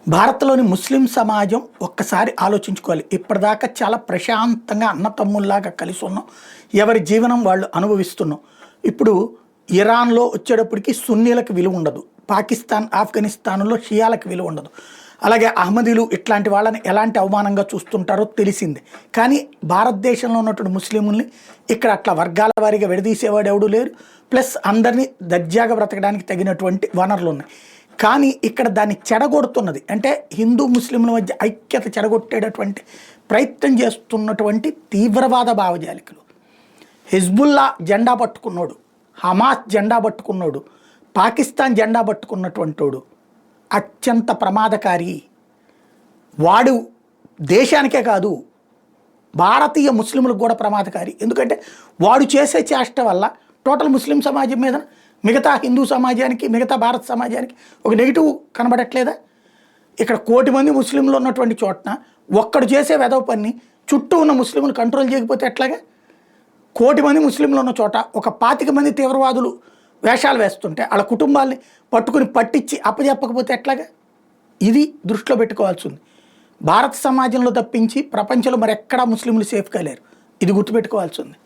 భారత్‌లోని ముస్లిం సమాజం ఒక్కసారి ఆలోచించుకోవాలి. ఇప్పటిదాకా చాలా ప్రశాంతంగా అన్నతమ్ముల్లాగా కలిసి ఉన్నాం. ఎవరి జీవనం వాళ్ళు అనుభవిస్తున్నాం. ఇప్పుడు ఇరాన్‌లో వచ్చేటప్పటికి సున్నీలకు విలువ ఉండదు. పాకిస్తాన్, ఆఫ్ఘనిస్తాన్‌లో షియాలకు విలువ ఉండదు. అలాగే అహ్మదీలు ఇట్లాంటి వాళ్ళని ఎలాంటి అవమానంగా చూస్తుంటారో తెలిసిందే. కానీ భారతదేశంలో ఉన్నటువంటి ముస్లింలని ఇక్కడ అట్లా వర్గాల వారీగా విడదీసేవాడు ఎవడూ లేరు. ప్లస్ అందరినీ దర్జాగా బ్రతకడానికి తగినటువంటి వనరులు ఉన్నాయి. కానీ ఇక్కడ దాన్ని చెడగొడుతున్నది అంటే హిందూ ముస్లింల మధ్య ఐక్యత చెడగొట్టేటటువంటి ప్రయత్నం చేస్తున్నటువంటి తీవ్రవాద భావజాలికలు. హిజ్బుల్లా జెండా పట్టుకున్నోడు, హమాస్ జెండా పట్టుకున్నోడు, పాకిస్తాన్ జెండా పట్టుకున్నటువంటోడు అత్యంత ప్రమాదకారి. వాడు దేశానికే కాదు భారతీయ ముస్లింలకు కూడా ప్రమాదకారి. ఎందుకంటే వాడు చేసే చేష్ట వల్ల టోటల్ ముస్లిం సమాజం మీద, మిగతా హిందూ సమాజానికి, మిగతా భారత సమాజానికి ఒక నెగిటివ్ కనబడట్లేదా? ఇక్కడ 1 కోటి మంది ముస్లింలు ఉన్నటువంటి చోటన ఒక్కడు చేసే వెధవ పని చుట్టూ ఉన్న ముస్లింలు కంట్రోల్ చేయకపోతే ఎట్లాగా? 1 కోటి మంది ముస్లింలు ఉన్న చోట ఒక 25 మంది తీవ్రవాదులు వేషాలు వేస్తుంటే వాళ్ళ కుటుంబాల్ని పట్టుకుని పట్టించి అప్పచెప్పకపోతే ఎట్లాగా? ఇది దృష్టిలో పెట్టుకోవాల్సి ఉంది. భారత సమాజంలో తప్పించి ప్రపంచంలో మరెక్కడా ముస్లింలు సేఫ్గా లేరు. ఇది గుర్తుపెట్టుకోవాల్సి ఉంది.